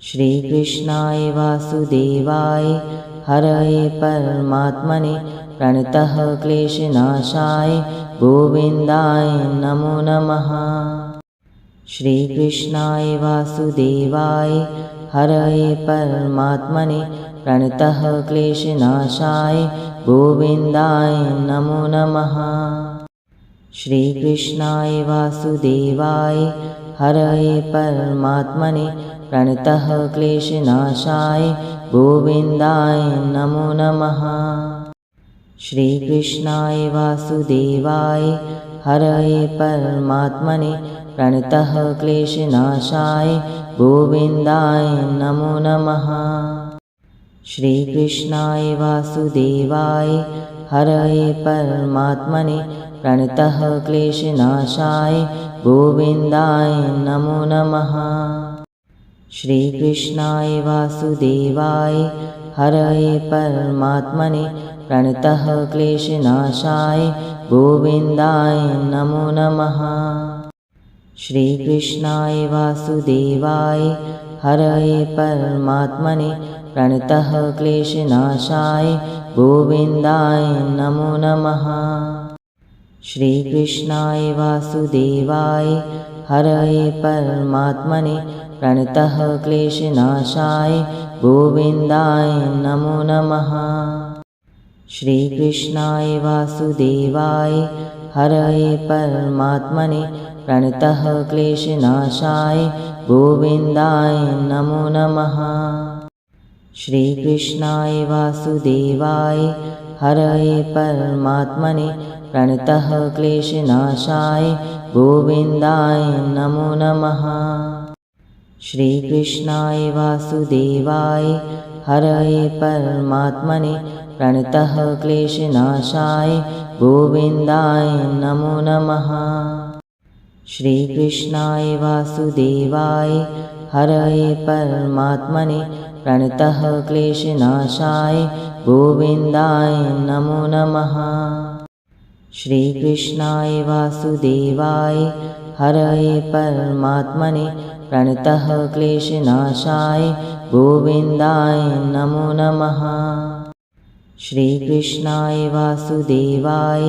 श्रीकृष्णाय वासुदेवाय हरये परमात्मने प्रणतः क्लेशनाशाय गोविन्दाय नमो नमः। श्रीकृष्णाय वासुदेवाय हरये परमात्मने प्रणतः क्लेशनाशाय गोविन्दाय नमो नमः। श्रीकृष्णाय वासुदेवाय हरये परमात्मने प्रणतः क्लेशनाशाय गोविन्दाय नमो नमः। श्रीकृष्णाय वासुदेवाय हरये परमात्मने प्रणतः क्लेशनाशाय गोविन्दाय नमो नमः। श्रीकृष्णाय वासुदेवाय हरये परमात्मने प्रणतः क्लेशनाशाय गोविन्दाय नमो नमः। श्रीकृष्णाय वासुदेवाय हरये परमात्मने प्रणतः क्लेशनाशाय गोविन्दाय नमो नमः। श्रीकृष्णाय वासुदेवाय हरये परमात्मने प्रणतः क्लेशनाशाय गोविन्दाय नमो नमः। श्रीकृष्णाय वासुदेवाय हरये परमात्मने प्रणतः क्लेशनाशाय गोविन्दाय नमो नमः। श्रीकृष्णाय वासुदेवाय हरये परमात्मने प्रणतः क्लेशनाशाय गोविन्दाय नमो नमः। श्रीकृष्णाय वासुदेवाय हरये परमात्मने प्रणतः क्लेशनाशाय गोविन्दाय नमो नमः। श्रीकृष्णाय वासुदेवाय हरये परमात्मने प्रणतः क्लेशनाशाय गोविन्दाय नमो नमः। श्रीकृष्णाय वासुदेवाय हरये परमात्मने प्रणतः क्लेशनाशाय गोविन्दाय नमो नमः। श्रीकृष्णाय वासुदेवाय हरये परमात्मने प्रणतः क्लेशनाशाय गोविन्दाय नमो नमः। श्रीकृष्णाय वासुदेवाय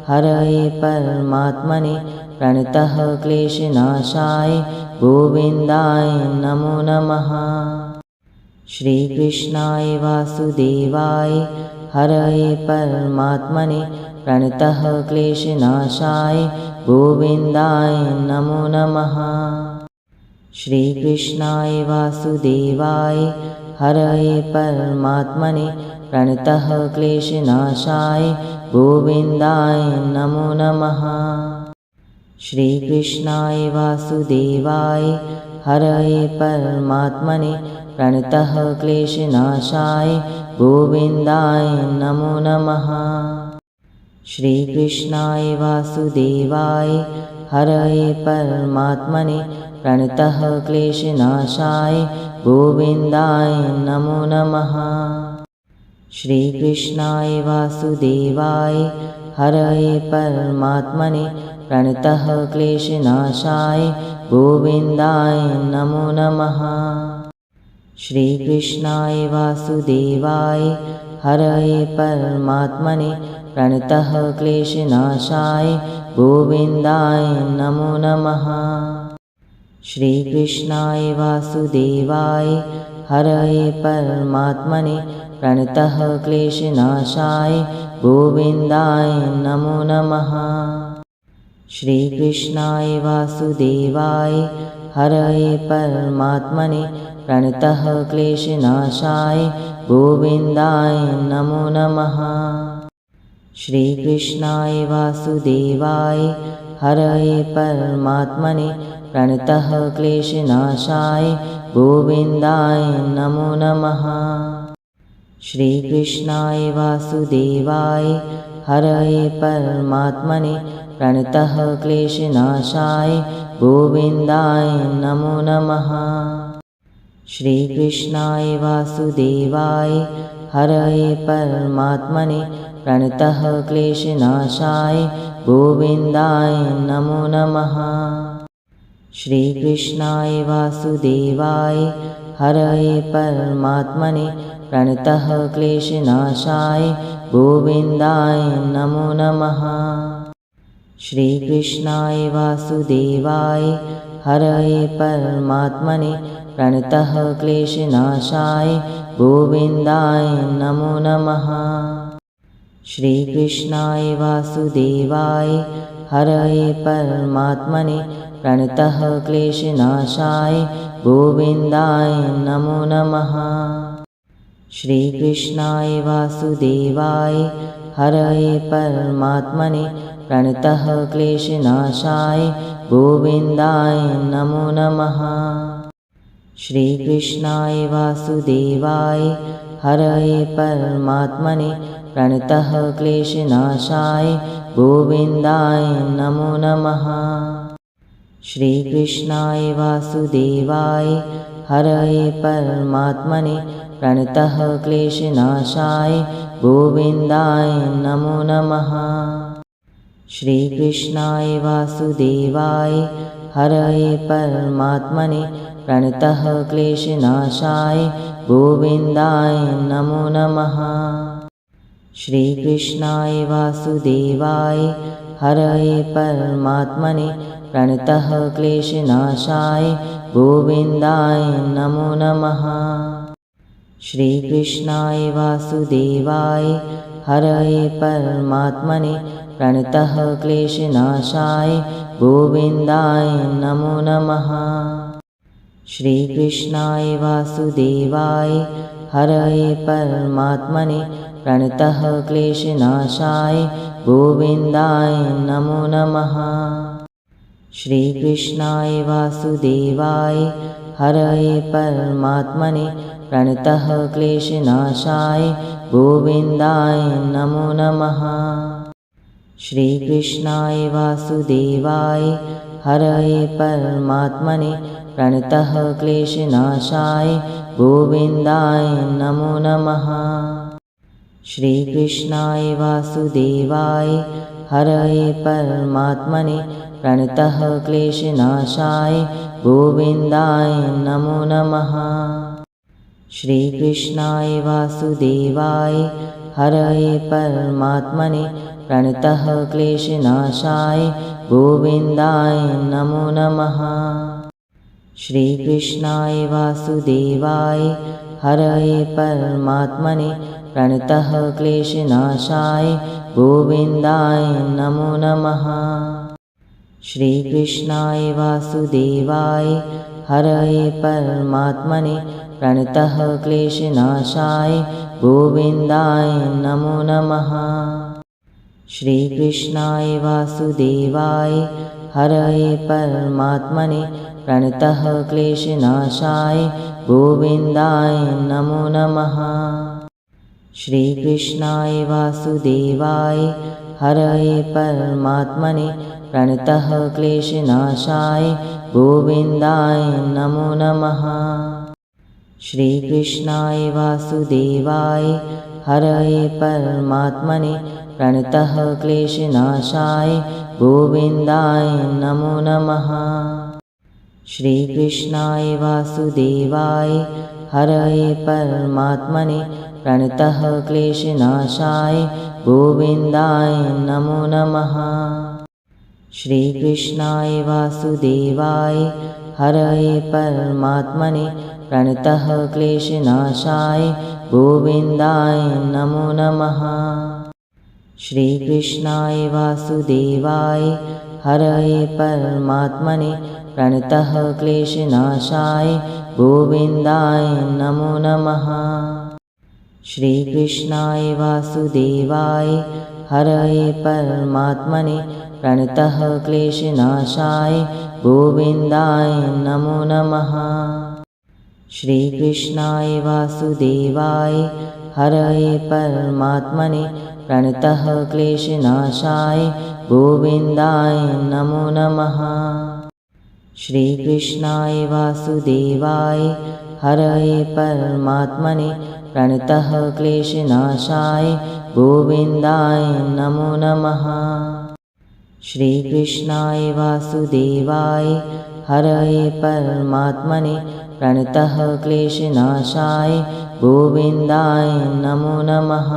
हरये परमात्मने प्रणतः क्लेशनाशाय गोविन्दाय नमो नमः। श्रीकृष्णाय वासुदेवाय हरये परमात्मने प्रणतः क्लेशनाशाय गोविन्दाय नमो नमः। श्रीकृष्णाय वासुदेवाय हरये परमात्मने प्रणतः क्लेशनाशाय गोविन्दाय नमो नमः। श्रीकृष्णाय वासुदेवाय हरये परमात्मने प्रणतः क्लेशनाशाय गोविन्दाय नमो नमः। श्रीकृष्णाय वासुदेवाय हरये परमात्मने प्रणतः क्लेशनाशाय गोविन्दाय नमो नमः। श्रीकृष्णाय वासुदेवाय हरये परमात्मने प्रणतः क्लेशनाशाय गोविन्दाय नमो नमः। श्रीकृष्णाय वासुदेवाय हरये परमात्मने प्रणतः क्लेशनाशाय गोविन्दाय नमो नमः। श्रीकृष्णाय वासुदेवाय हरये परमात्मने प्रणतः क्लेशनाशाय गोविन्दाय नमो नमः। श्रीकृष्णाय वासुदेवाय हरये परमात्मने प्रणतः क्लेशनाशाय गोविन्दाय नमो नमः। श्रीकृष्णाय वासुदेवाय हरये परमात्मने प्रणतः क्लेशनाशाय गोविन्दाय नमो नमः। श्रीकृष्णाय वासुदेवाय हरये परमात्मने प्रणतः क्लेशनाशाय गोविन्दाय नमो नमः। श्रीकृष्णाय वासुदेवाय हरये परमात्मने प्रणतः क्लेशनाशाय गोविन्दाय नमो नमः। श्रीकृष्णाय वासुदेवाय हरये परमात्मने प्रणतः क्लेशनाशाय गोविन्दाय नमो नमः। श्रीकृष्णाय वासुदेवाय हरये परमात्मने प्रणतः क्लेशनाशाय गोविन्दाय नमो नमः। श्रीकृष्णाय वासुदेवाय हरये परमात्मने प्रणतः क्लेशनाशाय गोविन्दाय नमो नमः। श्रीकृष्णाय वासुदेवाय हरये परमात्मने प्रणतः क्लेशनाशाय गोविन्दाय नमो नमः। श्रीकृष्णाय वासुदेवाय हरये परमात्मने प्रणतः क्लेशनाशाय गोविन्दाय नमो नमः। श्रीकृष्णाय वासुदेवाय हरये परमात्मने प्रणतः क्लेशनाशाय गोविन्दाय नमो नमः। श्रीकृष्णाय वासुदेवाय हरये परमात्मने प्रणतः क्लेशनाशाय गोविन्दाय नमो नमः। श्रीकृष्णाय वासुदेवाय हरये परमात्मने प्रणतः क्लेशनाशाय गोविन्दाय नमो नमः। श्रीकृष्णाय वासुदेवाय हरये परमात्मने प्रणतः क्लेशनाशाय गोविन्दाय नमो नमः। श्रीकृष्णाय वासुदेवाय हरये परमात्मने प्रणतः क्लेशनाशाय गोविन्दाय नमो नमः। श्रीकृष्णाय वासुदेवाय हरये परमात्मने प्रणतः क्लेशनाशाय गोविन्दाय नमो नमः। श्रीकृष्णाय वासुदेवाय हरये परमात्मने प्रणतः क्लेशनाशाय गोविन्दाय नमो नमः। श्रीकृष्णाय वासुदेवाय हरये परमात्मने प्रणतः क्लेशनाशाय गोविन्दाय नमो नमः। श्रीकृष्णाय वासुदेवाय हरये परमात्मने प्रणतः क्लेशनाशाय गोविन्दाय नमो नमः। श्रीकृष्णाय वासुदेवाय हरये परमात्मने प्रणतः क्लेशनाशाय गोविन्दाय नमो नमः। श्रीकृष्णाय वासुदेवाय हरये परमात्मने प्रणतः क्लेशनाशाय गोविन्दाय नमो नमः। श्रीकृष्णाय वासुदेवाय हरये परमात्मने प्रणतः क्लेशनाशाय गोविन्दाय नमो नमः। श्रीकृष्णाय वासुदेवाय हरये परमात्मने प्रणतः क्लेशनाशाय गोविन्दाय नमो नमः। श्रीकृष्णाय वासुदेवाय हरये परमात्मने प्रणतः क्लेशनाशाय गोविन्दाय नमो नमः। श्रीकृष्णाय वासुदेवाय हरये परमात्मने प्रणतः क्लेशनाशाय गोविन्दाय नमो नमः। श्रीकृष्णाय वासुदेवाय हरये परमात्मने प्रणतः क्लेशनाशाय गोविन्दाय नमो नमः। श्रीकृष्णाय वासुदेवाय हरये परमात्मने प्रणतः क्लेशनाशाय गोविन्दाय नमो नमः। श्रीकृष्णाय वासुदेवाय हरये परमात्मने प्रणतः क्लेशनाशाय गोविन्दाय नमो नमः। श्रीकृष्णाय वासुदेवाय हरये परमात्मने प्रणतः क्लेशनाशाय गोविन्दाय नमो नमः। श्रीकृष्णाय वासुदेवाय हरये परमात्मने प्रणतः क्लेशनाशाय गोविन्दाय नमो नमः। श्रीकृष्णाय वासुदेवाय हरये परमात्मने प्रणतः क्लेशनाशाय गोविन्दाय नमो नमः।